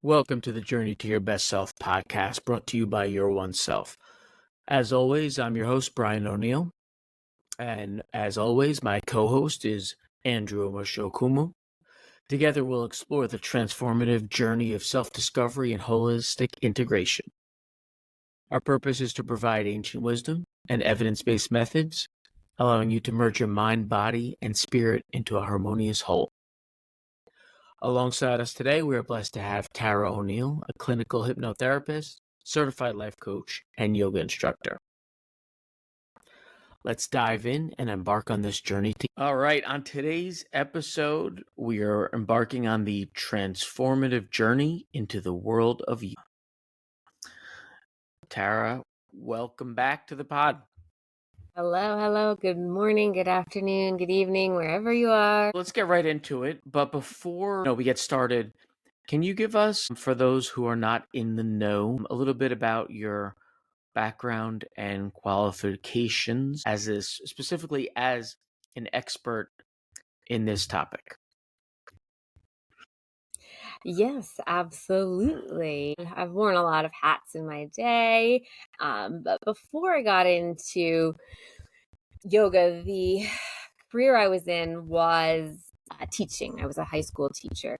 Welcome to the Journey to Your Best Self podcast, brought to you by Your One Self. As always, I'm your host, Brian O'Neill. And as always, my co-host is Andrew Mashokumu. Together, we'll explore the transformative journey of self-discovery and holistic integration. Our purpose is to provide ancient wisdom and evidence-based methods, allowing you to merge your mind, body, and spirit into a harmonious whole. Alongside us today, we are blessed to have Tara O'Neill, a clinical hypnotherapist, certified life coach, and yoga instructor. Let's dive in and embark on this journey. All right, on today's episode, we are embarking on the transformative journey into the world of yoga. Tara, welcome back to the pod. Hello. Good morning, good afternoon, good evening, wherever you are. Let's get right into it. But before we get started, can you give us, for those who are not in the know, a little bit about your background and qualifications specifically as an expert in this topic? Yes, absolutely. I've worn a lot of hats in my day, but before I got into yoga, the career I was in was teaching. I was a high school teacher,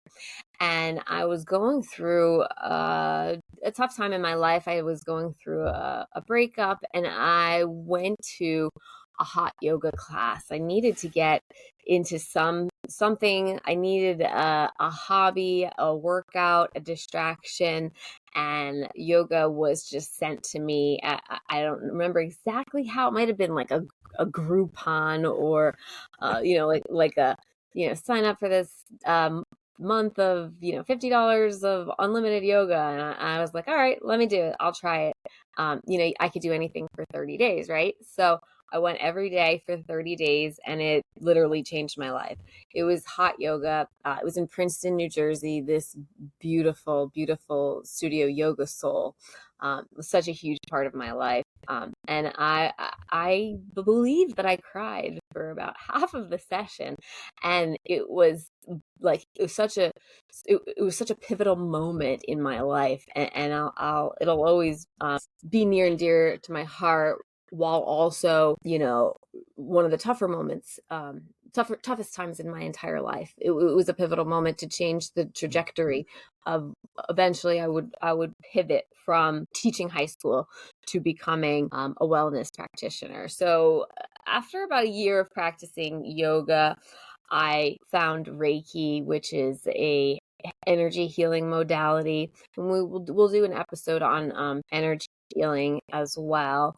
and I was going through a tough time in my life. I was going through a breakup, and I went to a hot yoga class. I needed to get into something. I needed a hobby, a workout, a distraction, and yoga was just sent to me. I don't remember exactly how. It might have been like a Groupon or, like a, sign up for this month of, $50 of unlimited yoga. And I was like, all right, let me do it. I'll try it. I could do anything for 30 days, right? So I went every day for 30 days and it literally changed my life. It was hot yoga. It was in Princeton, New Jersey, this beautiful, beautiful studio, Yoga Soul. Was such a huge part of my life. And I believe that I cried for about half of the session. And it was such a pivotal moment in my life, and it'll always be near and dear to my heart, while also, one of the tougher moments, toughest times in my entire life. It was a pivotal moment to change the trajectory of, eventually I would pivot from teaching high school to becoming a wellness practitioner. So after about a year of practicing yoga, I found Reiki, which is a energy healing modality, and we'll do an episode on energy healing as well.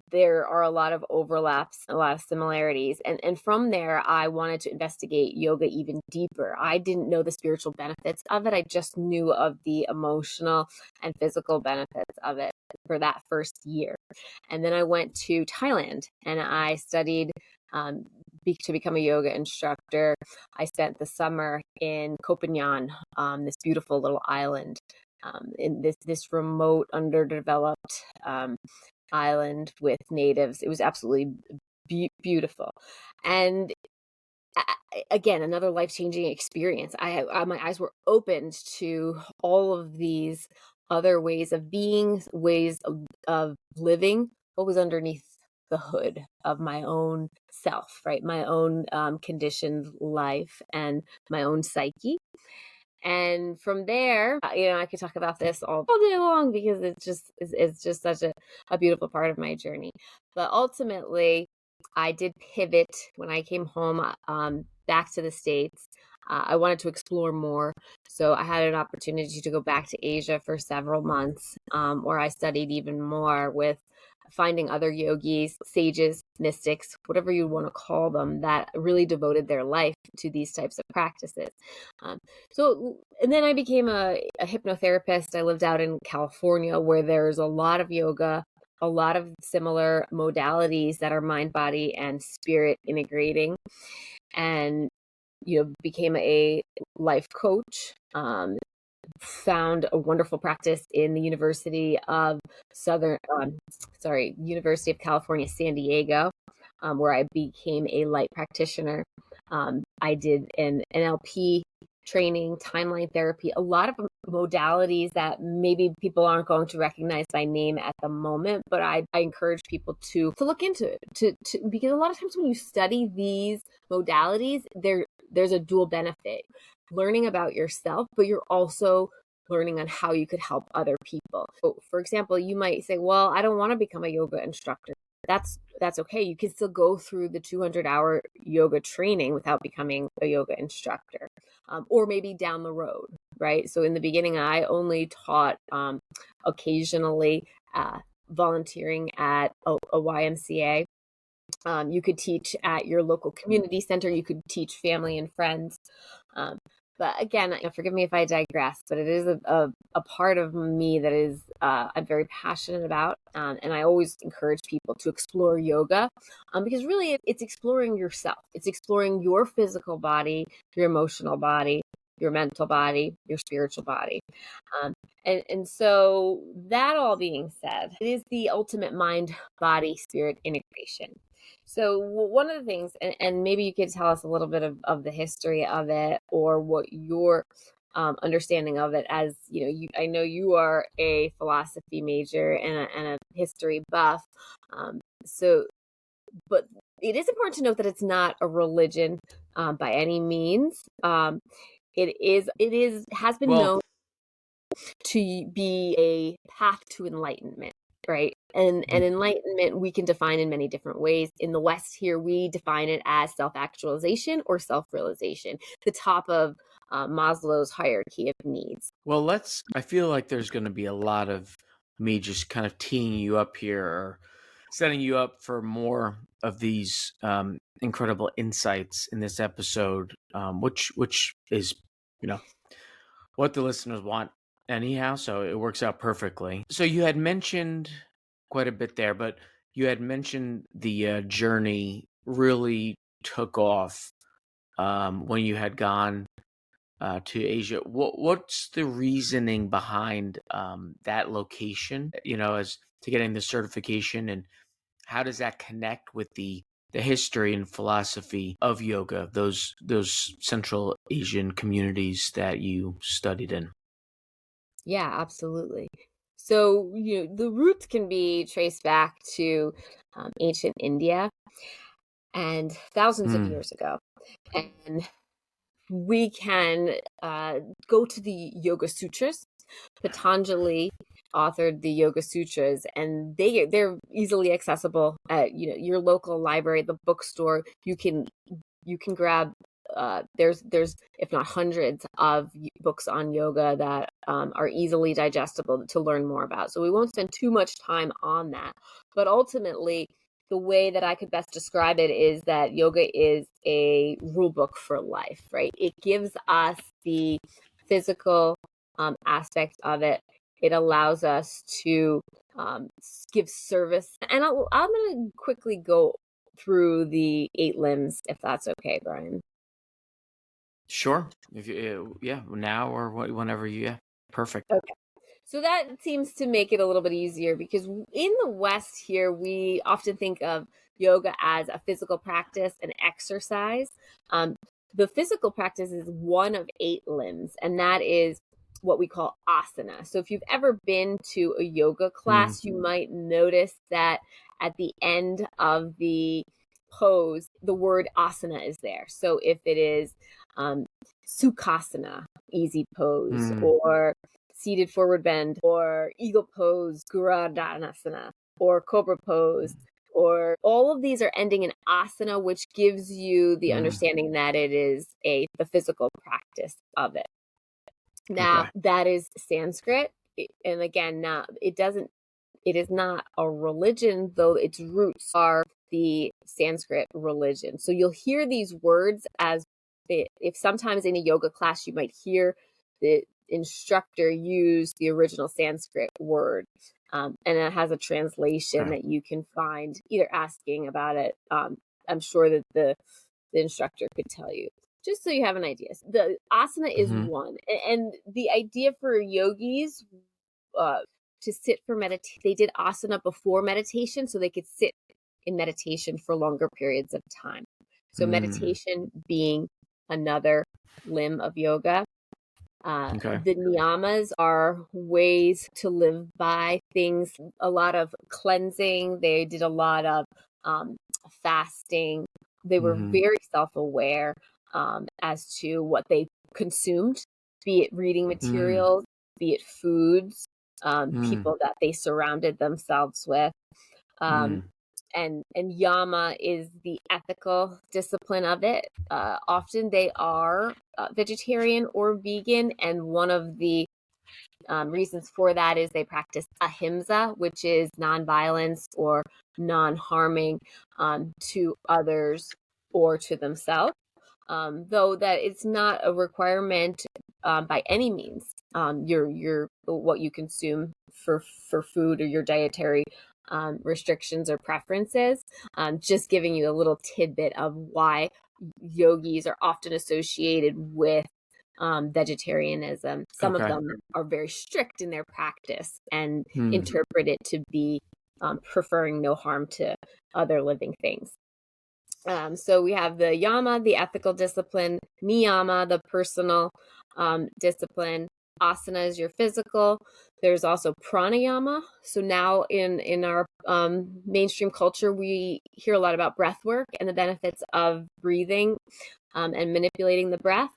There are a lot of overlaps, a lot of similarities. And from there, I wanted to investigate yoga even deeper. I didn't know the spiritual benefits of it. I just knew of the emotional and physical benefits of it for that first year. And then I went to Thailand and I studied to become a yoga instructor. I spent the summer in Koh Phangan, this beautiful little island, in this remote, underdeveloped island with natives. It was absolutely beautiful. And again, another life-changing experience. My eyes were opened to all of these other ways of being, ways of living, what was underneath the hood of my own self, right? My own conditioned life and my own psyche. And from there, I could talk about this all day long because it's just such a beautiful part of my journey. But ultimately, I did pivot when I came home back to the States. I wanted to explore more. So I had an opportunity to go back to Asia for several months, where I studied even more with finding other yogis, sages, mystics, whatever you want to call them, that really devoted their life to these types of practices. And then I became a hypnotherapist. I lived out in California, where there's a lot of yoga, a lot of similar modalities that are mind, body, and spirit integrating, and became a life coach. Found a wonderful practice in the University of University of California, San Diego, where I became a light practitioner. I did an NLP training, timeline therapy, a lot of modalities that maybe people aren't going to recognize by name at the moment, but I encourage people to look into it, because a lot of times when you study these modalities, there's a dual benefit, learning about yourself, but you're also learning on how you could help other people. So, for example, you might say, well, I don't want to become a yoga instructor. That's okay. You can still go through the 200-hour yoga training without becoming a yoga instructor, or maybe down the road, right? So in the beginning, I only taught occasionally, volunteering at a YMCA. You could teach at your local community center. You could teach family and friends. But again, forgive me if I digress, but it is a part of me that is I'm very passionate about. And I always encourage people to explore yoga, because really it's exploring yourself. It's exploring your physical body, your emotional body, your mental body, your spiritual body. And so that all being said, it is the ultimate mind, body, spirit integration. So one of the things, and maybe you could tell us a little bit of the history of it, or what your understanding of it, as I know you are a philosophy major and a history buff. So, but it is important to note that it's not a religion by any means. Has been Well, known to be a path to enlightenment, right? And enlightenment we can define in many different ways. In the West here, we define it as self-actualization or self-realization, the top of Maslow's hierarchy of needs. well, I feel like there's going to be a lot of me just kind of teeing you up here, or setting you up for more of these incredible insights in this episode, which is, what the listeners want anyhow. So it works out perfectly. So you had mentioned quite a bit there, but you had mentioned the journey really took off when you had gone to Asia. What's the reasoning behind that location? As to getting the certification, and how does that connect with the history and philosophy of yoga, those Central Asian communities that you studied in? Yeah, absolutely. So, the roots can be traced back to ancient India and thousands of Mm, years ago. And we can go to the Yoga Sutras. Patanjali authored the Yoga Sutras, and they're easily accessible at your local library, the bookstore. You can grab. There's if not hundreds of books on yoga that are easily digestible to learn more about. So we won't spend too much time on that. But ultimately, the way that I could best describe it is that yoga is a rule book for life, right? It gives us the physical aspect of it. It allows us to give service. And I'm going to quickly go through the 8 limbs, if that's okay, Brian. sure. If you, yeah, now or whenever you, yeah, perfect. Okay. So that seems to make it a little bit easier, because in the West here, we often think of yoga as a physical practice, an exercise. The physical practice is one of 8 limbs, and that is what we call asana. So if you've ever been to a yoga Mm, class, you might notice that at the end of the pose, the word asana is there. So if it is sukhasana, easy pose, mm, or seated forward bend, or eagle pose, Gurudhanasana, or cobra pose, or all of these are ending in asana, which gives you the mm. understanding that it is the physical practice of it. Now, Okay. that is Sanskrit. And again, now it is not a religion, though its roots are the Sanskrit religion. So you'll hear these words as if sometimes in a yoga class you might hear the instructor use the original Sanskrit word. And it has a translation Okay. that you can find, either asking about it. I'm sure that the instructor could tell you, just so you have an idea. The asana is Mm-hmm. one. And the idea for yogis uh, to sit for meditation, they did asana before meditation so they could sit in meditation for longer periods of time. So Mm, meditation being another limb of yoga. Okay. The niyamas are ways to live by, things, a lot of cleansing. They did a lot of fasting. They were very self-aware as to what they consumed, be it reading materials, be it foods, people that they surrounded themselves with. Um, and yama is the ethical discipline of it. Often they are vegetarian or vegan, and one of the reasons for that is they practice ahimsa, which is nonviolence or non-harming to others or to themselves. Though that it's not a requirement by any means. Your what you consume for food or your dietary restrictions or preferences. Just giving you a little tidbit of why yogis are often associated with vegetarianism. Some of them are very strict in their practice and interpret it to be preferring no harm to other living things. So we have the yama, the ethical discipline, niyama, the personal discipline, asana is your physical. There's also pranayama. So now in our mainstream culture, we hear a lot about breath work and the benefits of breathing and manipulating the breath.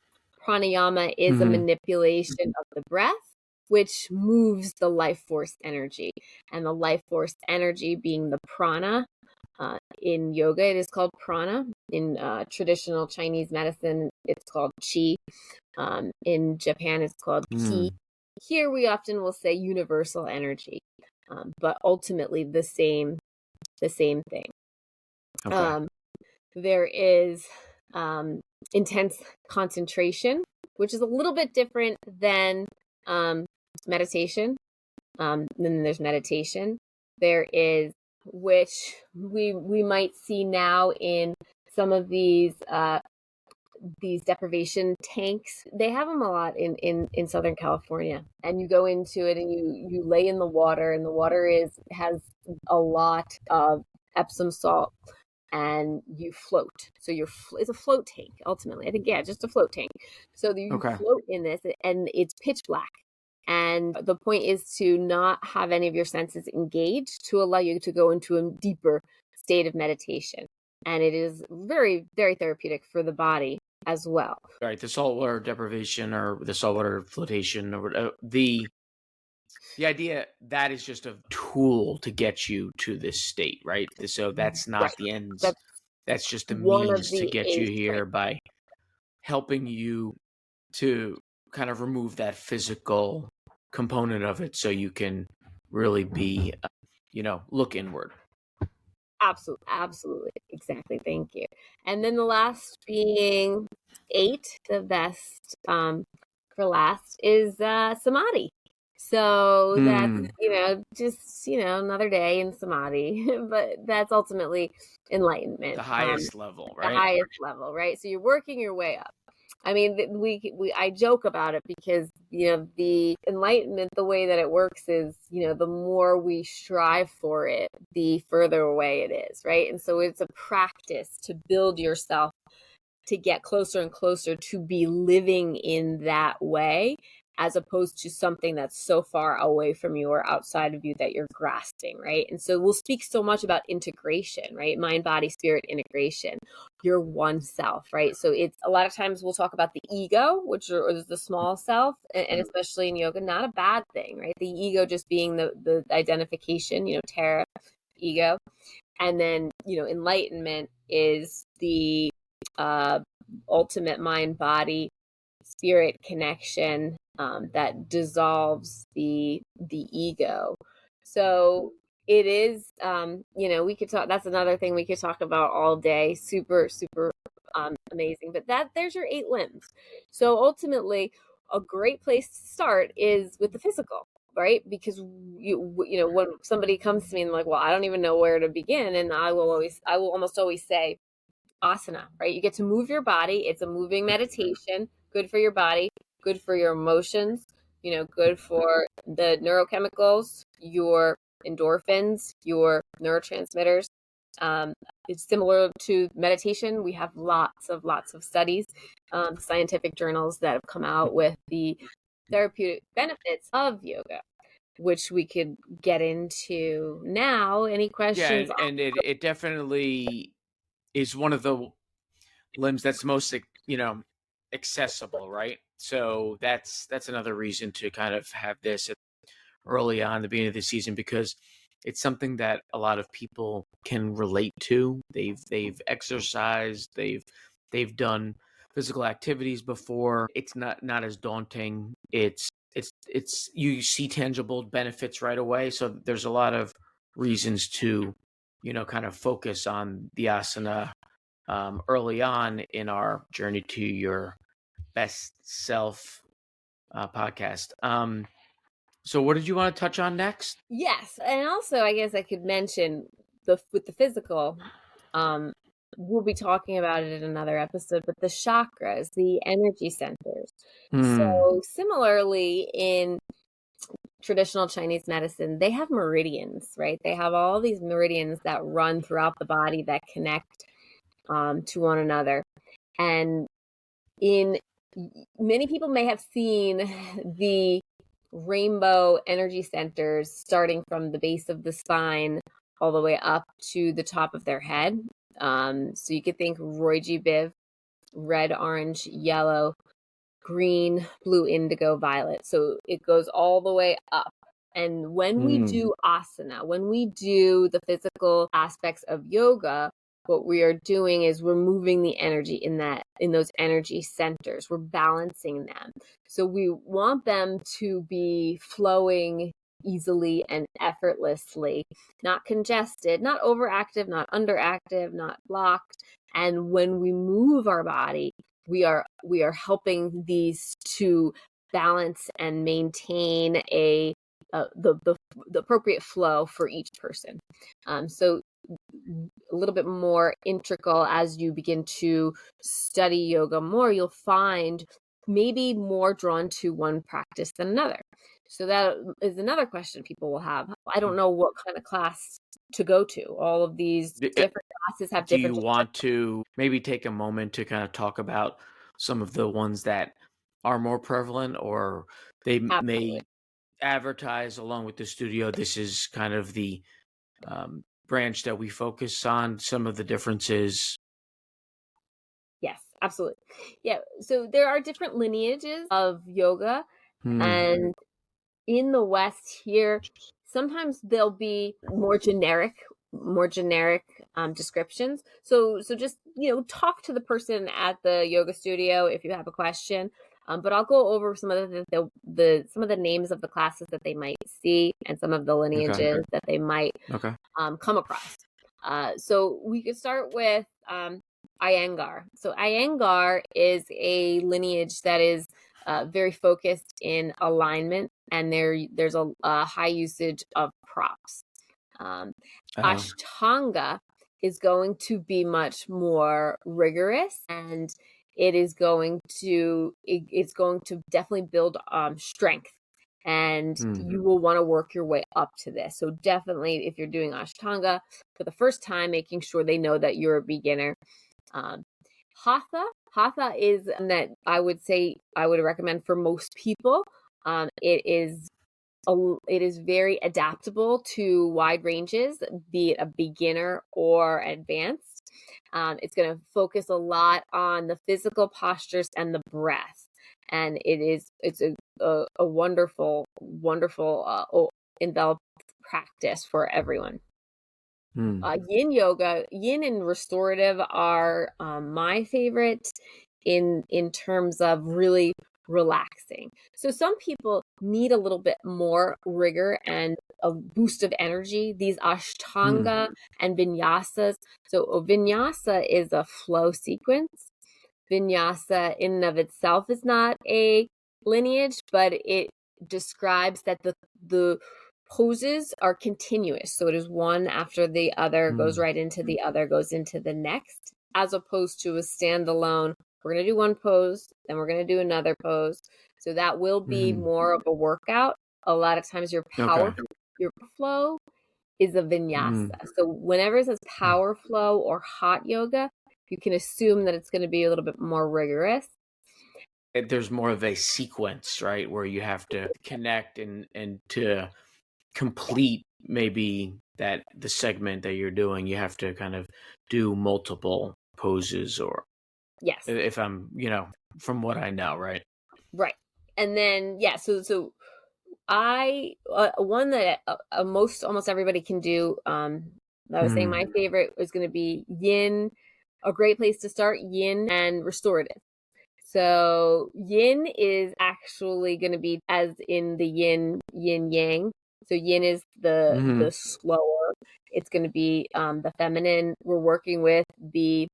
Pranayama is a manipulation of the breath, which moves the life force energy. And the life force energy being the prana. In yoga, it is called prana. In traditional Chinese medicine, it's called qi. In Japan, it's called ki. Here, we often will say universal energy, but ultimately the same thing. Okay. There is intense concentration, which is a little bit different than meditation. Then there's meditation. There is, which we might see now in some of these deprivation tanks. They have them a lot in Southern California, and you go into it and you lay in the water, and the water has a lot of Epsom salt, and you float. So it's a float tank ultimately. I think, yeah, just a float tank. So you float in this, and it's pitch black. And the point is to not have any of your senses engaged, to allow you to go into a deeper state of meditation. And it is very, very therapeutic for the body as well. Right. The saltwater deprivation or the saltwater flotation or the idea that is just a tool to get you to this state, right? So that's not the end. That's just a means to get you here by helping you to kind of remove that physical component of it so you can really be, look inward. Absolutely. Exactly. Thank you. And then the last being 8, the best for last is samadhi. So that's, just, another day in samadhi, but that's ultimately enlightenment. The highest level, right? The highest level, right? So you're working your way up. I mean, I joke about it because, the enlightenment, the way that it works is, the more we strive for it, the further away it is, right? And so it's a practice to build yourself to get closer and closer to be living in that way, as opposed to something that's so far away from you or outside of you that you're grasping, right? And so we'll speak so much about integration, right? Mind, body, spirit integration, your one self, right? So it's a lot of times we'll talk about the ego, which is the small self, and especially in yoga, not a bad thing, right? The ego just being the identification, Tara, ego. And then, enlightenment is the ultimate mind, body, spirit connection that dissolves the ego. So it is, we could talk. That's another thing we could talk about all day. Super, super amazing. But there's your 8 limbs. So ultimately, a great place to start is with the physical, right? Because when somebody comes to me and like, well, I don't even know where to begin, and I will almost always say asana, right? You get to move your body. It's a moving meditation, good for your body, good for your emotions, good for the neurochemicals, your endorphins, your neurotransmitters. It's similar to meditation. We have lots of studies, scientific journals that have come out with the therapeutic benefits of yoga, which we could get into now. Any questions? and it definitely is one of the limbs that's most accessible, right? So that's another reason to kind of have this early on the beginning of the season, because it's something that a lot of people can relate to. They've exercised, they've done physical activities before. It's not as daunting. It's you see tangible benefits right away. So there's a lot of reasons to kind of focus on the asana early on in our Journey to Your Best Self podcast. So what did you want to touch on next? Yes, and also I guess I could mention with the physical. We'll be talking about it in another episode, but the chakras, the energy centers. So similarly in traditional Chinese medicine, they have meridians, right? They have all these meridians that run throughout the body that connect to one another. And many people may have seen the rainbow energy centers starting from the base of the spine all the way up to the top of their head. So you could think Roy Biv, red, orange, yellow, green, blue, indigo, violet. So it goes all the way up. And when we do asana, when we do the physical aspects of yoga, what we are doing is we're moving the energy in those energy centers. We're balancing them. So we want them to be flowing easily and effortlessly, not congested, not overactive, not underactive, not blocked. And when we move our body, we are helping these to balance and maintain the appropriate flow for each person. So a little bit more integral as you begin to study yoga more, you'll find maybe more drawn to one practice than another. So that is another question people will have. I don't know what kind of class to go to. All of these different classes have different. Do you want to maybe take a moment to kind of talk about some of the ones that are more prevalent, or they may advertise along with the studio? This is kind of the branch that we focus on, some of the differences. Yes, absolutely. Yeah. So there are different lineages of yoga. And in the West here, sometimes there'll be more generic descriptions. So just, talk to the person at the yoga studio if you have a question. But I'll go over some of some of the names of the classes that they might see and some of the lineages that they might come across. So we could start with Iyengar. So Iyengar is a lineage that is very focused in alignment, and there's a high usage of props. Ashtanga is going to be much more rigorous, and it's going to definitely build strength, and you will want to work your way up to this. So definitely, if you're doing Ashtanga for the first time, making sure they know that you're a beginner. Hatha is that I would recommend for most people. It is very adaptable to wide ranges, be it a beginner or advanced. It's going to focus a lot on the physical postures and the breath, and it's a wonderful enveloped practice for everyone. Yin yoga, yin and restorative are my favorite in terms of really relaxing. So some people need a little bit more rigor and a boost of energy. These ashtanga and vinyasas. So a vinyasa is a flow sequence. Vinyasa in and of itself is not a lineage, but it describes that the poses are continuous. So it is one after the other, goes right into the other, goes into the next, as opposed to a standalone. We're going to do one pose, then we're going to do another pose. So that will be more of a workout. A lot of times your power, your flow is a vinyasa. So whenever it says power flow or hot yoga, you can assume that it's going to be a little bit more rigorous. There's more of a sequence, right, where you have to connect and to complete maybe that the segment that you're doing, you have to kind of do multiple poses, or Yes. if I'm, from what I know, right? Right. And then, yeah, so I one that almost everybody can do. I was saying my favorite is going to be yin. A great place to start, yin and restorative. So yin is actually going to be as in the yin yang. So yin is the slower. It's going to be the feminine. We're working with the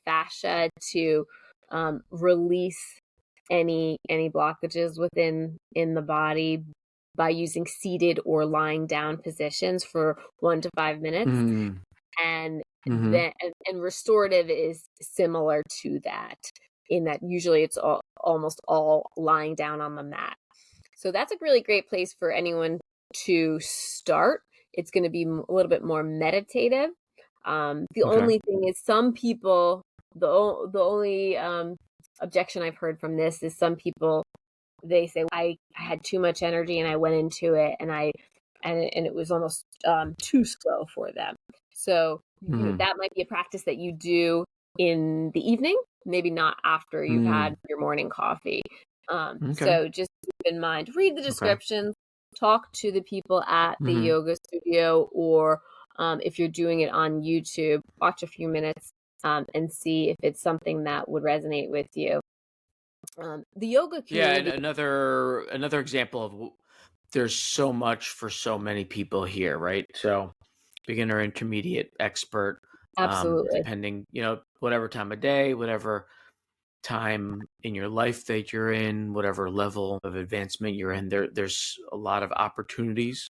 fascia to release any blockages within in the body by using seated or lying down positions for 1 to 5 minutes. And then and restorative is similar to that, in that usually it's almost all lying down on the mat. So that's a really great place for anyone to start. It's going to be a little bit more meditative. The only thing is, some people, the only objection I've heard from this is, some people, they say, I had too much energy and I went into it, and it was almost too slow for them. So that might be a practice that you do in the evening, maybe not after you've had your morning coffee. So just keep in mind, read the descriptions, talk to the people at the yoga studio, or if you're doing it on YouTube, watch a few minutes and see if it's something that would resonate with you. The yoga community. Yeah, and another example of, there's so much for so many people here, right? So beginner, intermediate, expert, Absolutely. depending, whatever time of day, whatever time in your life that you're in, whatever level of advancement you're in, there's a lot of opportunities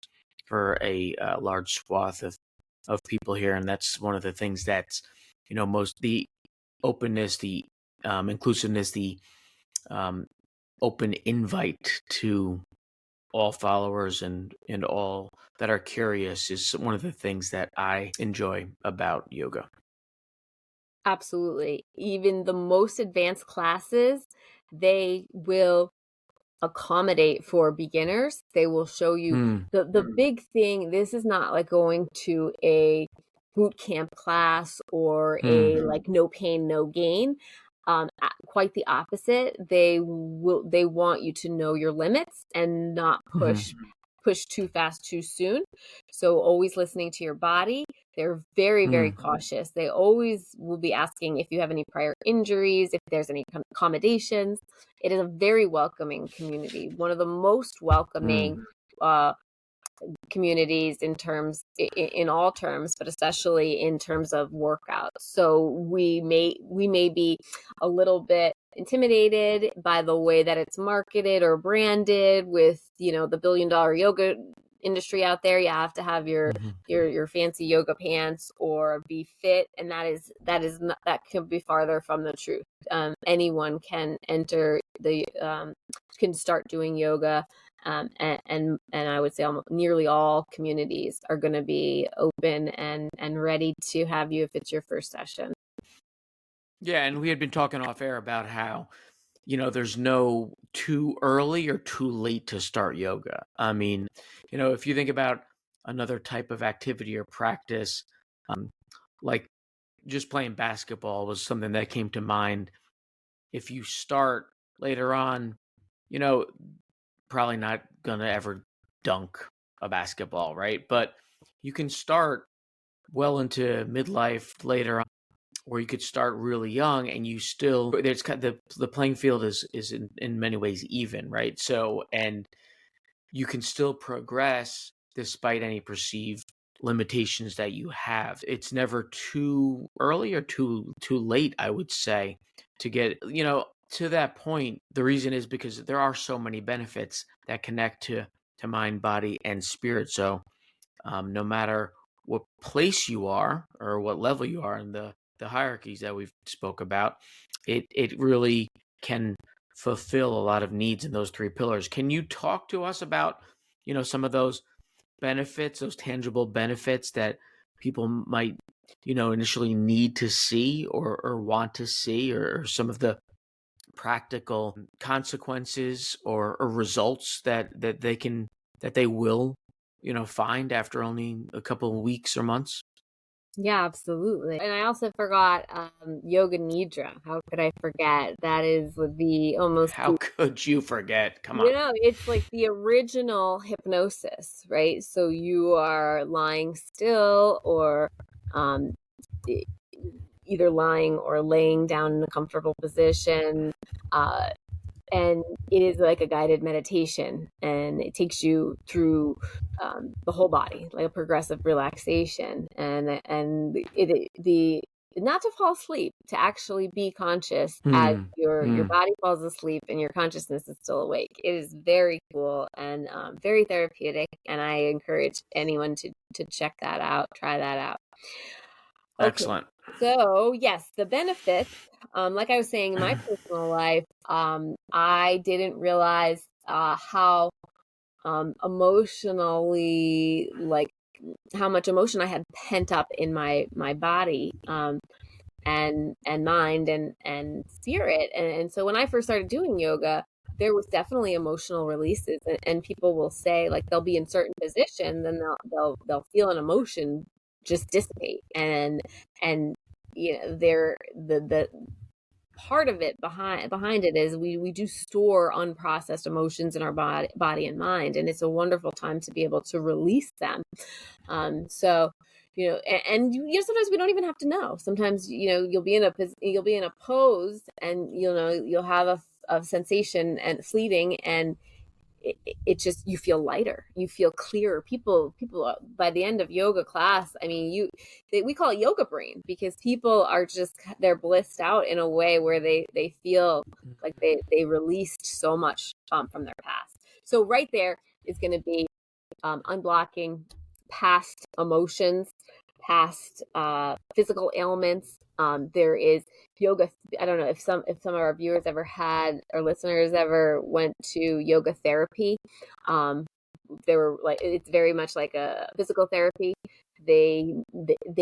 for a large swath of people here. And that's one of the things that's, most, the openness, the inclusiveness, the open invite to all followers and all that are curious is one of the things that I enjoy about yoga. Absolutely. Even the most advanced classes, they will accommodate for beginners. They will show you the big thing. This is not like going to a boot camp class or a like no pain, no gain. Quite the opposite. They want you to know your limits and not push too fast too soon. So always listening to your body. They're very, very cautious. They always will be asking if you have any prior injuries, if there's any accommodations. It is a very welcoming community, one of the most welcoming communities in all terms, but especially in terms of workouts. So we may be a little bit intimidated by the way that it's marketed or branded, with the $1 billion yoga industry out there. You have to have your fancy yoga pants or be fit, and that could be farther from the truth. Anyone can enter can start doing yoga. And I would say nearly all communities are going to be open and ready to have you if it's your first session. Yeah, and we had been talking off air about how, there's no too early or too late to start yoga. I mean, if you think about another type of activity or practice, like just playing basketball was something that came to mind. If you start later on, probably not gonna ever dunk a basketball, right? But you can start well into midlife later on, or you could start really young, and you still, there's kind of, the playing field is in many ways even, right? So, and you can still progress despite any perceived limitations that you have. It's never too early or too late, I would say, to get, to that point. The reason is because there are so many benefits that connect to mind, body, and spirit. So no matter what place you are or what level you are in the hierarchies that we've spoke about, it really can fulfill a lot of needs in those three pillars. Can you talk to us about, some of those benefits, those tangible benefits that people might, initially need to see or want to see, or some of the practical consequences or results that they will, find after only a couple of weeks or months? Yeah, absolutely. And I also forgot yoga nidra. How could I forget? That is the almost How could you forget? Come you on. know, it's like the original hypnosis, right? So you are lying still or um, e- either lying or laying down in a comfortable position. Uh, and it is like a guided meditation, and it takes you through the whole body, like a progressive relaxation, and the not to fall asleep, to actually be conscious as Hmm. your Hmm. body falls asleep and your consciousness is still awake. It is very cool and very therapeutic, and I encourage anyone to check that out, try that out. Okay, Excellent. so yes, the benefits, like I was saying in my personal life, I didn't realize how emotionally, like how much emotion I had pent up in my body, and mind and spirit. And so when I first started doing yoga, there was definitely emotional releases, and people will say, like, they'll be in certain positions and they'll feel an emotion just dissipate, and they're the part of it behind it is we do store unprocessed emotions in our body and mind, and it's a wonderful time to be able to release them. So and sometimes we don't even have to know. Sometimes you'll be in a pose, and you'll have a sensation and fleeting, and it just, you feel lighter, you feel clearer. People by the end of yoga class, I mean, we call it yoga brain, because people are just, they're blissed out in a way where they feel like they released so much from their past. So right there is going to be unblocking past emotions, past physical ailments. There is yoga. I don't know if some of our viewers ever had, or listeners ever went to yoga therapy. Um, they were like, it's very much like a physical therapy. They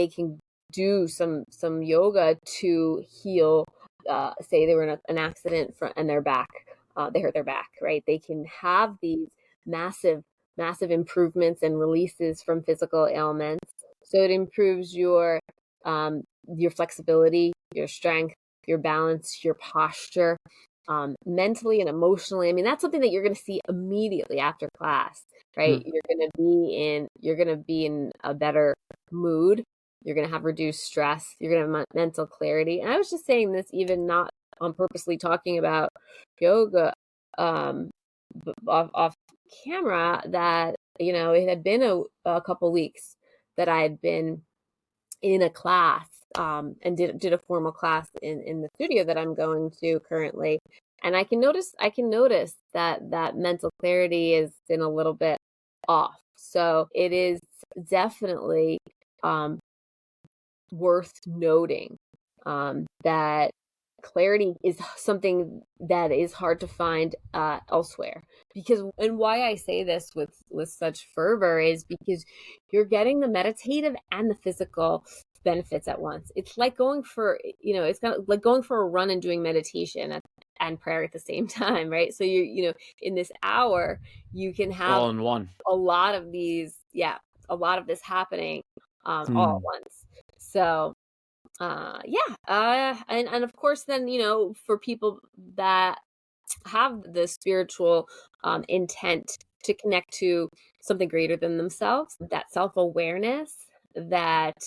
can do some yoga to heal. Say they were in an accident and their back, they hurt their back, right? They can have these massive improvements and releases from physical ailments. So it improves your flexibility, your strength, your balance, your posture, mentally and emotionally. I mean, that's something that you're going to see immediately after class, right? Hmm. You're going to be in a better mood. You're going to have reduced stress. You're going to have mental clarity. And I was just saying this, even not on purposely talking about yoga, um, off camera, that it had been a couple weeks that I had been in a class, and did a formal class in the studio that I'm going to currently, and I can notice that mental clarity is in a little bit off. So it is definitely um, worth noting that clarity is something that is hard to find elsewhere. Because, and why I say this with such fervor, is because you're getting the meditative and the physical benefits at once. It's like going for, it's kind of like going for a run and doing meditation and prayer at the same time, right? So in this hour, you can have All in one. a lot of these, yeah, a lot of this happening all at Hmm. once. So yeah, and of course, then for people that have the spiritual intent to connect to something greater than themselves, that self-awareness that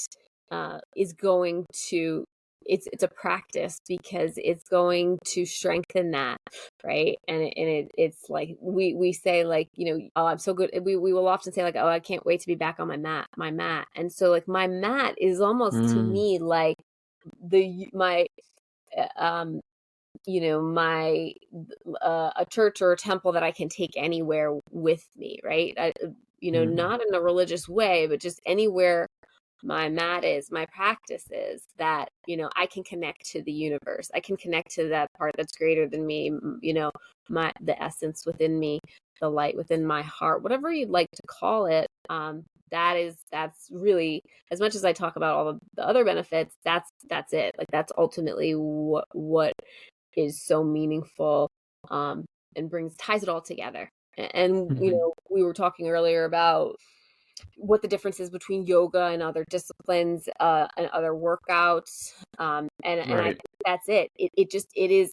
is going to, it's a practice, because it's going to strengthen that, right? It's like we say, like, oh, I'm so good. We will often say, like, oh, I can't wait to be back on my mat. And so, like, my mat is almost to Hmm. me like the my um my a church or a temple that I can take anywhere with me, right? Hmm. Not in a religious way, but just anywhere my mat is, my practice is, that I can connect to the universe. I can connect to that part that's greater than me, the essence within me. the light within my heart, whatever you'd like to call it. That's really, as much as I talk about all of the other benefits, that's it. Like that's ultimately what is so meaningful, and ties it all together. And you know, we were talking earlier about what the difference is between yoga and other disciplines, and other workouts, and I think that's it. It is,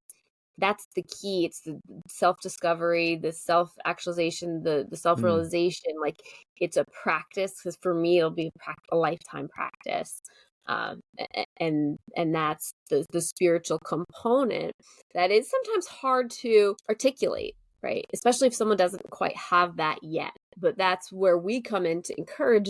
that's the key. It's the self-discovery, the self-actualization, the self-realization. Like it's a practice, because for me it'll be a lifetime practice. And that's the spiritual component that is sometimes hard to articulate, right? Especially if someone doesn't quite have that yet. But that's where we come in to encourage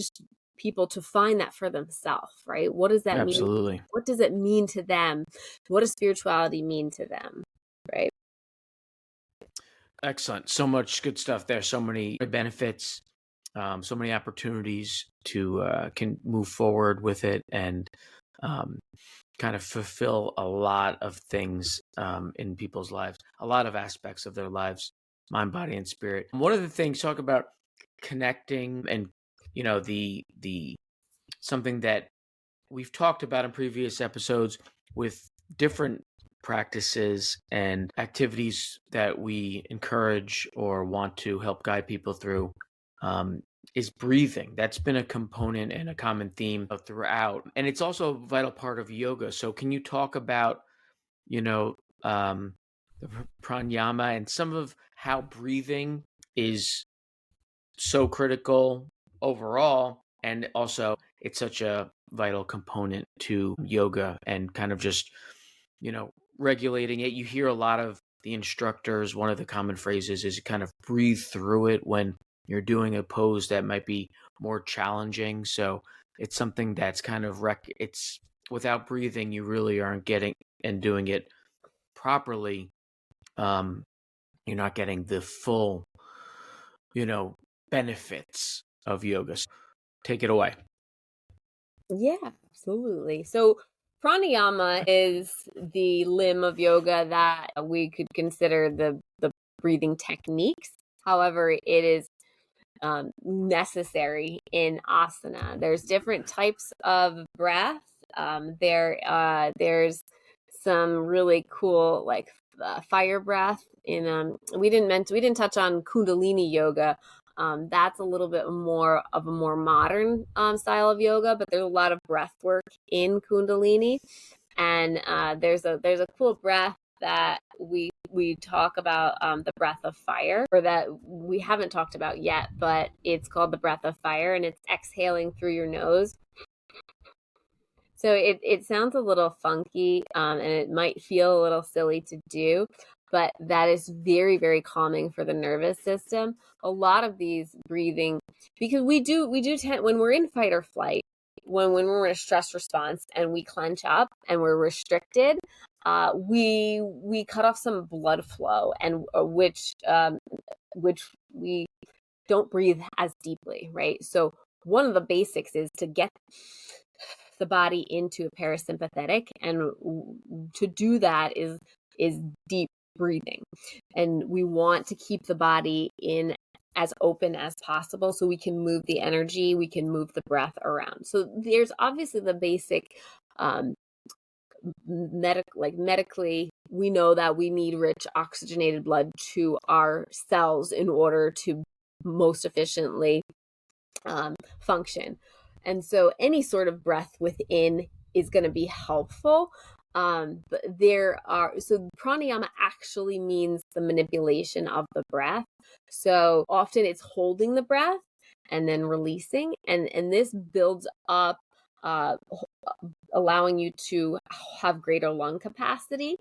people to find that for themselves, right? What does that mean? Absolutely. What does it mean to them? What does spirituality mean to them, right? Excellent. So much good stuff there. So many benefits, so many opportunities to can move forward with it and kind of fulfill a lot of things in people's lives, a lot of aspects of their lives, mind, body, and spirit. One of the things, talk about connecting, and you know, the something that we've talked about in previous episodes with different practices and activities that we encourage or want to help guide people through, is breathing. That's been a component and a common theme throughout. And it's also a vital part of yoga. So can you talk about, you know, the pranayama and some of how breathing is so critical overall, and also it's such a vital component to yoga and kind of just, you know, regulating it. You hear a lot of the instructors, one of the common phrases is kind of breathe through it when you're doing a pose that might be more challenging. So it's something that's kind of it's without breathing, you really aren't getting and doing it properly. You're not getting the full, you know, benefits of yoga. So take it away. Yeah, absolutely. So pranayama is the limb of yoga that we could consider the breathing techniques. However, it is necessary in asana. There's different types of breath. There's some really cool like fire breath. In we didn't touch on Kundalini yoga. That's a little bit more of a more modern style of yoga, but there's a lot of breath work in Kundalini, and there's a cool breath that we talk about, the breath of fire, or that we haven't talked about yet, but it's called the breath of fire, and it's exhaling through your nose. So it sounds a little funky, and it might feel a little silly to do, but that is very, very calming for the nervous system. A lot of these breathing, because we do tend, when we're in fight or flight, when we're in a stress response and we clench up and we're restricted, we cut off some blood flow, and which we don't breathe as deeply, right? So one of the basics is to get the body into a parasympathetic, and to do that is deep breathing, and we want to keep the body in as open as possible so we can move the energy, we can move the breath around. So there's obviously the basic medically, we know that we need rich oxygenated blood to our cells in order to most efficiently function. And so any sort of breath within is going to be helpful. But so pranayama actually means the manipulation of the breath. So often it's holding the breath and then releasing. And this builds up, allowing you to have greater lung capacity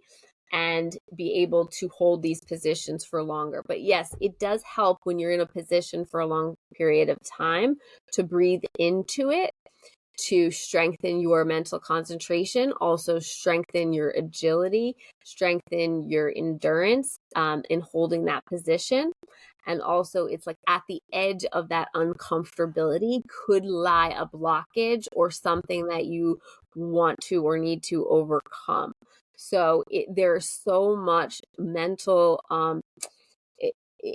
and be able to hold these positions for longer. But yes, it does help when you're in a position for a long period of time to breathe into it, to strengthen your mental concentration, also strengthen your agility, strengthen your endurance in holding that position. And also, it's like at the edge of that uncomfortability could lie a blockage or something that you want to or need to overcome. So there's so much mental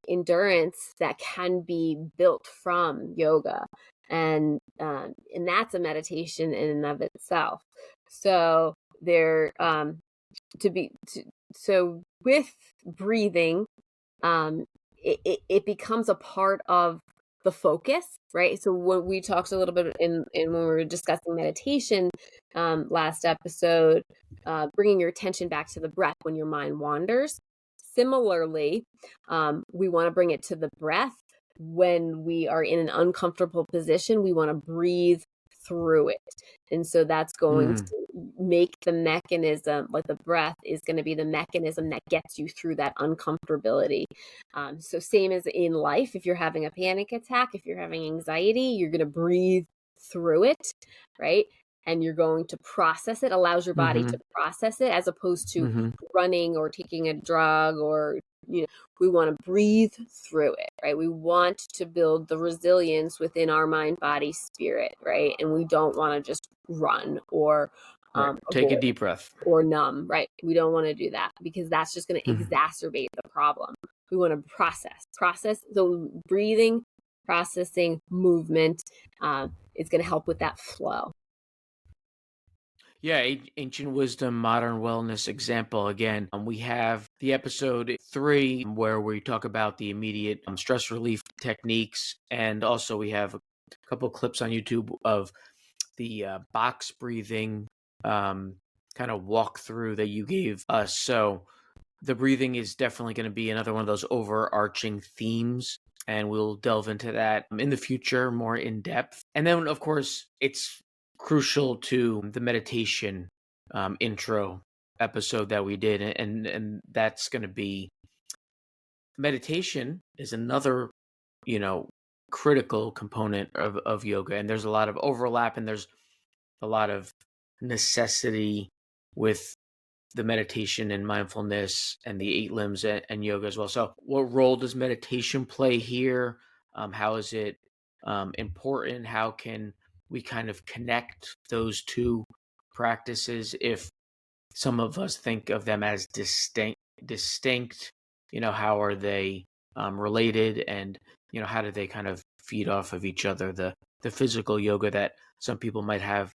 endurance that can be built from yoga. And that's a meditation in and of itself. So there, so with breathing, it becomes a part of the focus, right? So when we talked a little bit in when we were discussing meditation last episode, bringing your attention back to the breath when your mind wanders. Similarly, we want to bring it to the breath when we are in an uncomfortable position. We want to breathe through it. And so that's going to make the mechanism, like the breath is going to be the mechanism that gets you through that uncomfortability. So same as in life, if you're having a panic attack, if you're having anxiety, you're going to breathe through it, right? And you're going to process it, allows your body to process it, as opposed to running or taking a drug, or, we want to breathe through it, right? We want to build the resilience within our mind, body, spirit, right? And we don't want to just run or take a deep breath or numb, right? We don't want to do that, because that's just going to exacerbate the problem. We want to process. So breathing, processing, movement is going to help with that flow. Yeah, ancient wisdom, modern wellness example. Again, we have the episode 3 where we talk about the immediate stress relief techniques. And also we have a couple of clips on YouTube of the box breathing kind of walkthrough that you gave us. So the breathing is definitely going to be another one of those overarching themes. And we'll delve into that in the future more in depth. And then, of course, it's crucial to the meditation intro episode that we did. And that's going to be, meditation is another, critical component of yoga. And there's a lot of overlap, and there's a lot of necessity with the meditation and mindfulness and the 8 limbs and yoga as well. So what role does meditation play here? How is it important? How can we kind of connect those two practices if some of us think of them as distinct? How are they related, and how do they kind of feed off of each other? The physical yoga that some people might have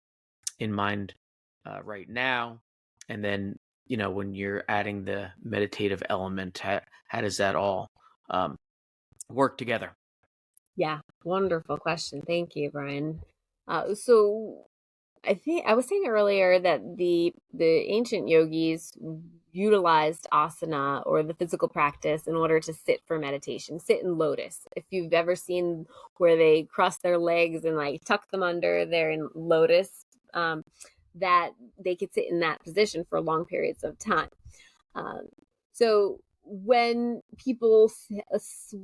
in mind right now, and then when you're adding the meditative element, how does that all work together? Yeah, wonderful question. Thank you, Brian. So I think I was saying earlier that the ancient yogis utilized asana, or the physical practice, in order to sit for meditation, sit in lotus. If you've ever seen where they cross their legs and like tuck them under, they're in lotus, that they could sit in that position for long periods of time. So when people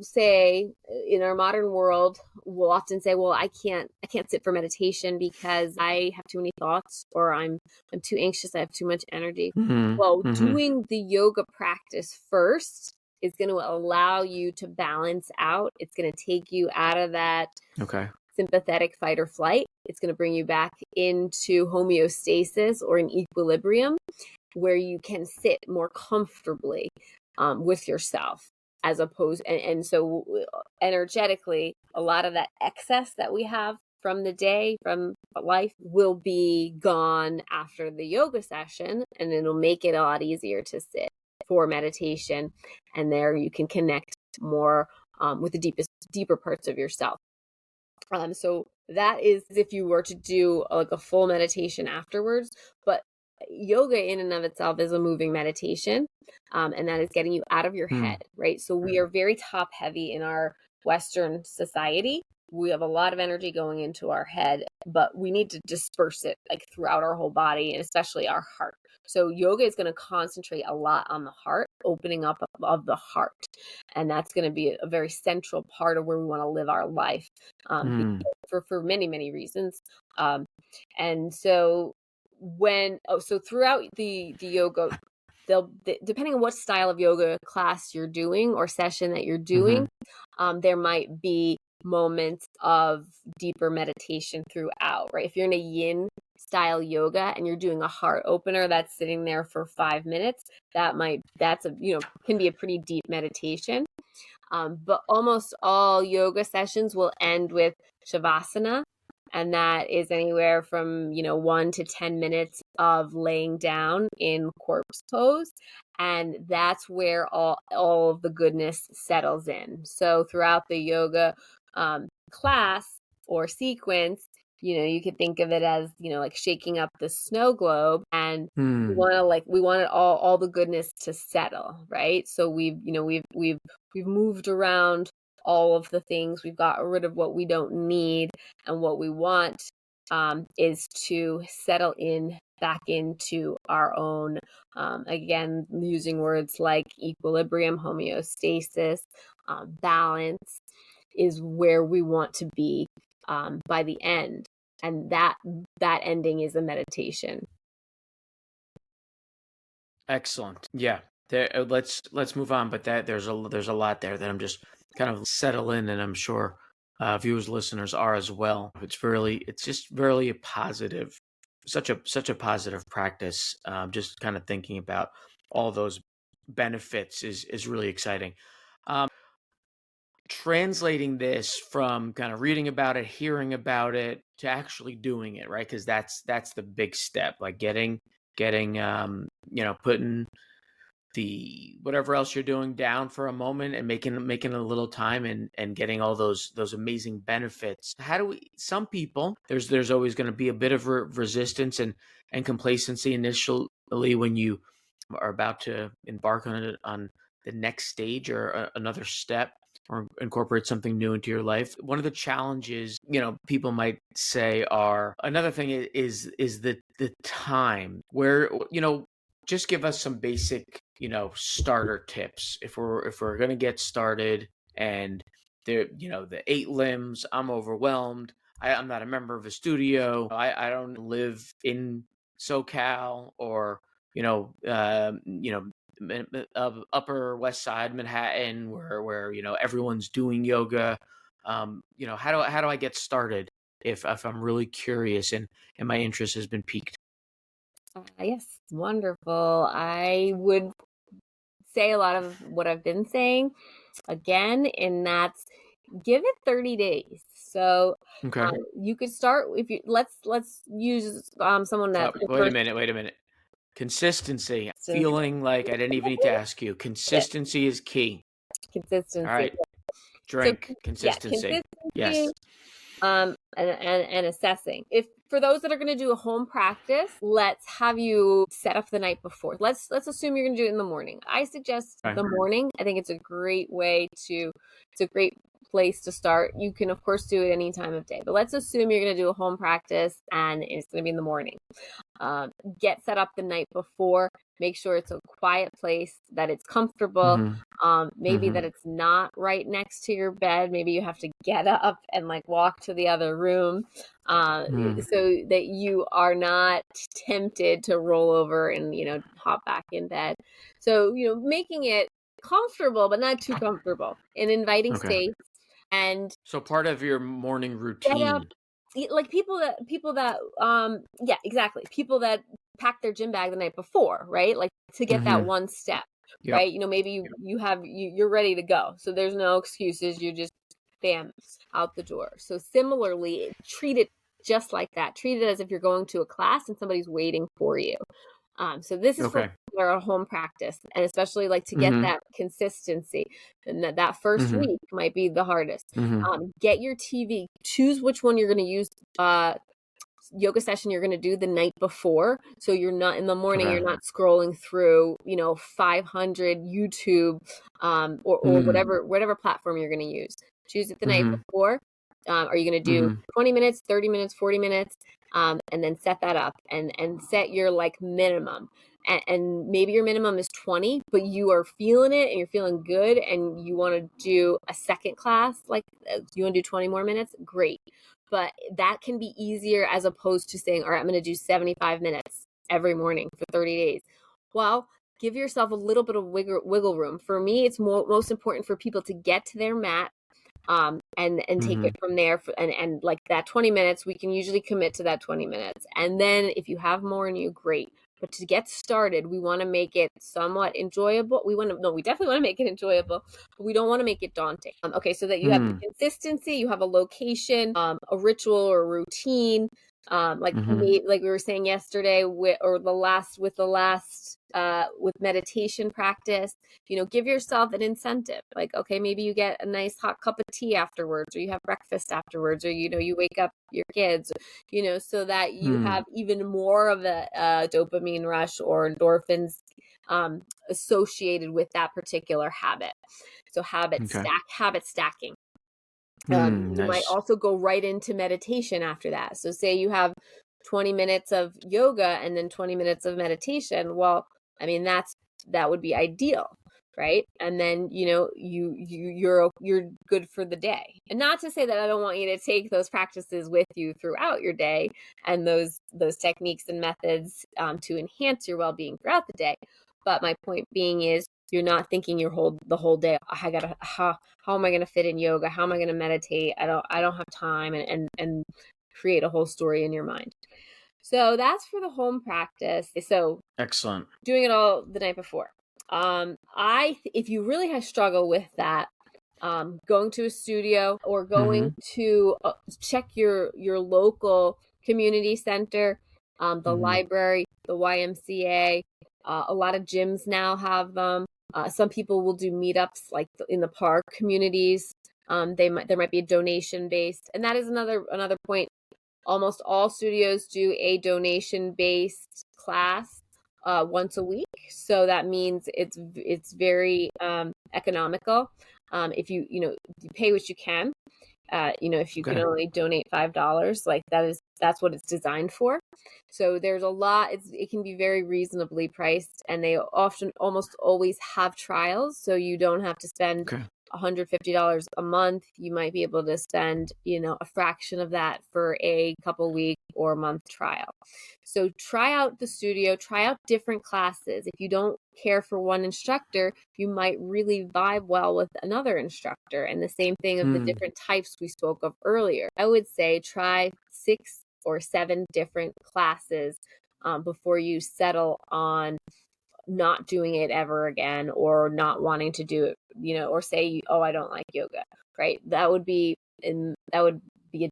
say in our modern world, we'll often say, well, I can't sit for meditation because I have too many thoughts, or I'm too anxious, I have too much energy. Well, doing the yoga practice first is going to allow you to balance out. It's going to take you out of that sympathetic fight or flight. It's going to bring you back into homeostasis, or an equilibrium, where you can sit more comfortably with yourself, as opposed, and so energetically, a lot of that excess that we have from the day, from life, will be gone after the yoga session, and it'll make it a lot easier to sit for meditation. And there you can connect more with the deeper parts of yourself. So that is if you were to do like a full meditation afterwards. But yoga in and of itself is a moving meditation, and that is getting you out of your head, right? So we are very top heavy in our Western society. We have a lot of energy going into our head, but we need to disperse it like throughout our whole body, and especially our heart. So yoga is going to concentrate a lot on the heart, opening up of the heart. And that's going to be a very central part of where we want to live our life, for many, many reasons. And so so throughout the yoga, depending on what style of yoga class you're doing or session that you're doing, there might be moments of deeper meditation throughout, right? If you're in a yin style yoga and you're doing a heart opener that's sitting there for 5 minutes, can be a pretty deep meditation. But almost all yoga sessions will end with shavasana. And that is anywhere from, 1 to 10 minutes of laying down in corpse pose. And that's where all of the goodness settles in. So throughout the yoga class or sequence, you could think of it as, like shaking up the snow globe, and we want it all the goodness to settle, right? So we've moved around all of the things. We've got rid of what we don't need, and what we want is to settle in back into our own, again, using words like equilibrium, homeostasis, balance is where we want to be by the end. And that ending is a meditation. Excellent. Yeah. There, let's move on. But there's a lot there that I'm just kind of settle in, and I'm sure viewers, listeners are as well. It's just really a positive, such a positive practice. Just kind of thinking about all those benefits is really exciting. Translating this from kind of reading about it, hearing about it, to actually doing it, right? Because that's the big step, like getting putting the whatever else you're doing down for a moment and making a little time and getting all those amazing benefits. How do we, some people, there's always going to be a bit of resistance and complacency initially when you are about to embark on the next stage or another step, or incorporate something new into your life. One of the challenges, people might say, are another thing is the time, where, just give us some basic, starter tips if we're going to get started, and the 8 limbs, I'm overwhelmed. I'm not a member of a studio. I don't live in SoCal, or Upper West Side Manhattan, where everyone's doing yoga. How do I get started if I'm really curious and my interest has been piqued? Yes, wonderful. I would say a lot of what I've been saying again, and that's give it 30 days. So Okay. you could start if you let's use someone that Wait a minute. Consistency. Feeling like I didn't even need to ask you. Consistency is key. Consistency. All right. Drink. So, Consistency. consistency. Yes. And assessing. If for those that are going to do a home practice, let's have you set up the night before. Let's assume you're going to do it in the morning. I suggest the morning. I think it's a great it's a great place to start. You can of course do it any time of day, but let's assume you're going to do a home practice and it's going to be in the morning. Get set up the night before. Make sure it's a quiet place, that it's comfortable. Maybe that it's not right next to your bed. Maybe you have to get up and like walk to the other room, so that you are not tempted to roll over and hop back in bed. So making it comfortable but not too comfortable, in inviting states. And so part of your morning routine, like people that yeah, exactly, people that pack their gym bag the night before, right? Like to get that one step. Yep. Right? Maybe you're ready to go, so there's no excuses. You just bam out the door. So similarly, treat it just like that. Treat it as if you're going to a class and somebody's waiting for you. So this is for a home practice, and especially like to get that consistency. And that first week might be the hardest. Get your TV. Choose which one you're going to use. Yoga session you're going to do the night before, so you're not in the morning. You're not scrolling through 500 YouTube or whatever platform you're going to use. Choose it the night before. Are you going to do 20 minutes, 30 minutes, 40 minutes? And then set that up and set your like minimum. And maybe your minimum is 20, but you are feeling it and you're feeling good and you want to do a second class, like you want to do 20 more minutes, great. But that can be easier as opposed to saying, all right, I'm going to do 75 minutes every morning for 30 days. Well, give yourself a little bit of wiggle room. For me, it's most important for people to get to their mat and take it from there. And like that 20 minutes, we can usually commit to that 20 minutes. And then if you have more in you, great. But to get started, we want to make it somewhat enjoyable. We definitely want to make it enjoyable, but we don't want to make it daunting. Okay, so that you have the consistency, you have a location, a ritual or routine, like we were saying yesterday, with meditation practice. Give yourself an incentive. Like, okay, maybe you get a nice hot cup of tea afterwards, or you have breakfast afterwards, or you wake up your kids, so that you have even more of a dopamine rush or endorphins associated with that particular habit. So habit stacking. You might also go right into meditation after that. So say you have 20 minutes of yoga and then 20 minutes of meditation. Well, I mean, that would be ideal, right? And then, you're good for the day. And not to say that I don't want you to take those practices with you throughout your day, and those techniques and methods to enhance your well-being throughout the day. But my point being is, you're not thinking the whole day, how am I going to fit in yoga? How am I going to meditate? I don't have time, and create a whole story in your mind. So that's for the home practice. So excellent. Doing it all the night before. If you really have struggled with that, going to a studio or going to check your local community center, the library, the YMCA. A lot of gyms now have them. Some people will do meetups like in the park communities. There might be a donation based, and that is another point. Almost all studios do a donation based class once a week, so that means it's very economical. If you pay what you can. If you can only donate $5, like that's what it's designed for. So there's a lot. It can be very reasonably priced, and they almost always have trials, so you don't have to spend $150 a month. You might be able to spend a fraction of that for a couple week or month trial. So try out the studio, try out different classes. If you don't care for one instructor, you might really vibe well with another instructor. And the same thing of the different types we spoke of earlier. I would say try 6 or 7 different classes before you settle on not doing it ever again, or not wanting to do it, or say, oh, I don't like yoga, right? That would be a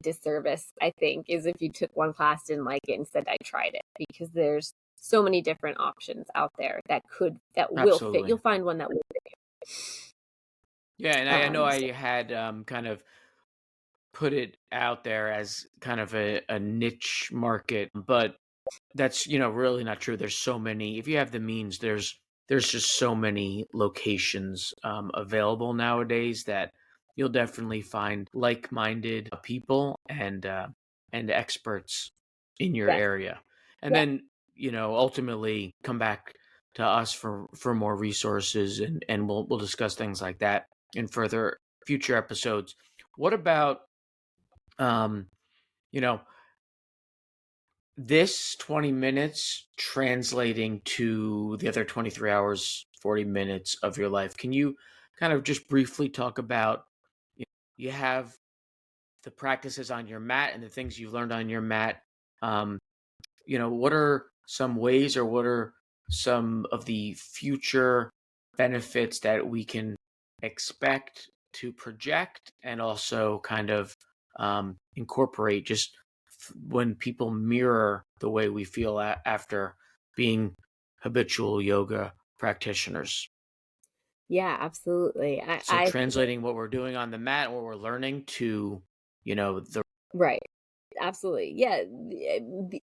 disservice, I think, is if you took one class, didn't like it, and said I tried it, because there's so many different options out there that will fit. You'll find one that will fit you. Yeah, and I know I had kind of put it out there as kind of a niche market, but that's really not true. There's so many. If you have the means, there's just so many locations available nowadays that you'll definitely find like-minded people and experts in your area. And then ultimately come back to us for more resources, and we'll discuss things like that in further future episodes. What about this 20 minutes translating to the other 23 hours, 40 minutes of your life? Can you kind of just briefly talk about, you have the practices on your mat and the things you've learned on your mat. What are some ways, or what are some of the future benefits that we can expect to project, and also kind of incorporate just when people mirror the way we feel after being habitual yoga practitioners? Yeah, absolutely. So translating what we're doing on the mat, what we're learning, to the right. Absolutely. Yeah.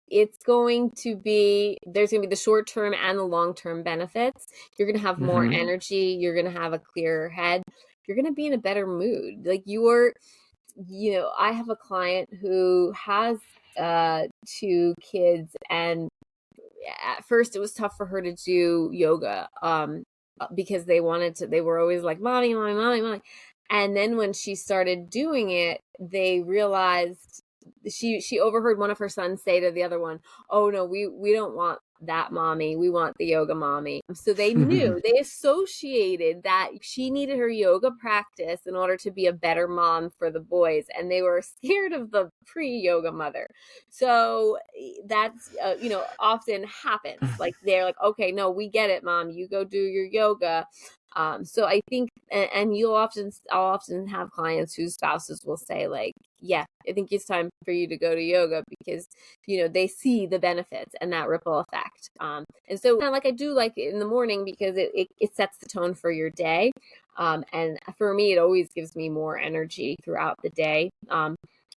There's going to be the short-term and the long-term benefits. You're going to have more energy. You're going to have a clearer head. You're going to be in a better mood. Like I have a client who has 2 kids, and at first it was tough for her to do yoga because they were always like, mommy, mommy, mommy, mommy. And then when she started doing it, they realized, she overheard one of her sons say to the other one, oh no, we don't want that mommy. We want the yoga mommy. So they knew, they associated that she needed her yoga practice in order to be a better mom for the boys. And they were scared of the pre-yoga mother. So that's, often happens. Like they're like, okay, no, we get it, mom. You go do your yoga. So I think, and I'll often have clients whose spouses will say like, yeah, I think it's time for you to go to yoga because, they see the benefits and that ripple effect. And so kind of like I do like it in the morning because it sets the tone for your day. And for me, it always gives me more energy throughout the day.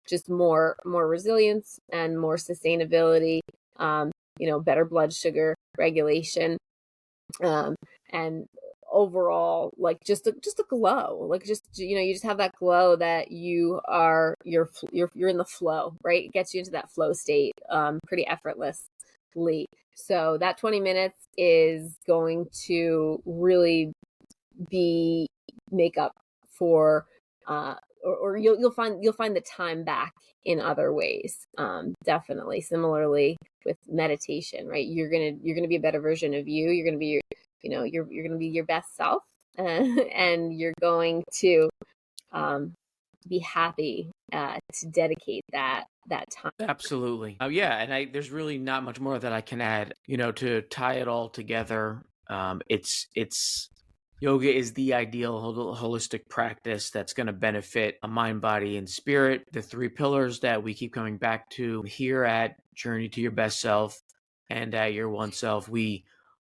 Just more resilience and more sustainability, better blood sugar regulation, and overall like just a glow, like just you just have that glow that you're in the flow, right? It gets you into that flow state pretty effortlessly. So that 20 minutes is going to really be make up for or you'll find the time back in other ways. Definitely similarly with meditation, right? You're gonna be a better version of you. You're gonna be you're gonna be your best self, and you're going to be happy to dedicate that time. Absolutely. Yeah, and there's really not much more that I can add. To tie it all together, it's yoga is the ideal holistic practice that's going to benefit a mind, body, and spirit. The three pillars that we keep coming back to here at Journey to Your Best Self and at Your One Self, we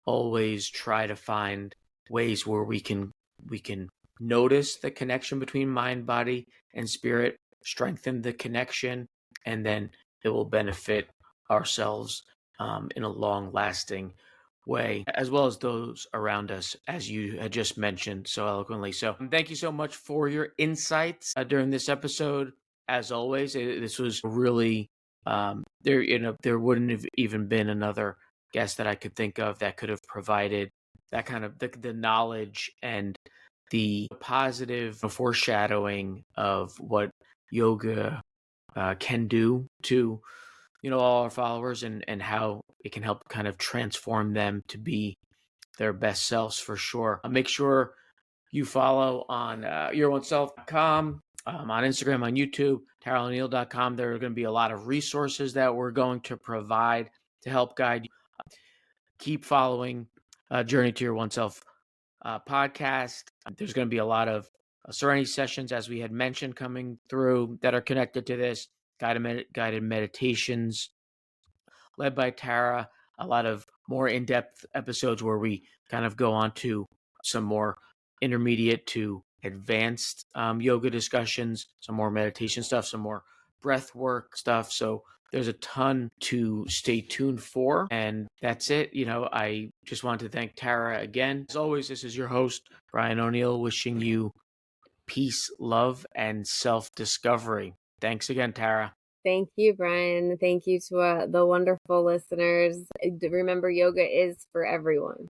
always try to find ways where we can notice the connection between mind, body, and spirit, strengthen the connection, and then it will benefit ourselves in a long-lasting way, as well as those around us, as you had just mentioned so eloquently. So thank you so much for your insights during this episode. As always, this was really there wouldn't have even been another guest that I could think of that could have provided that kind of the knowledge and the positive foreshadowing of what yoga can do to all our followers, and how it can help kind of transform them to be their best selves for sure. Make sure you follow on youroneself.com, on Instagram, on YouTube, TaraO'Neill.com. There are going to be a lot of resources that we're going to provide to help guide you. Keep following Journey to Your One Self podcast. There's going to be a lot of serenity sessions, as we had mentioned, coming through that are connected to this, guided meditations led by Tara, a lot of more in-depth episodes where we kind of go on to some more intermediate to advanced yoga discussions, some more meditation stuff, some more breath work stuff. So there's a ton to stay tuned for. And that's it. I just wanted to thank Tara again. As always, this is your host, Brian O'Neill, wishing you peace, love, and self-discovery. Thanks again, Tara. Thank you, Brian. Thank you to the wonderful listeners. Remember, yoga is for everyone.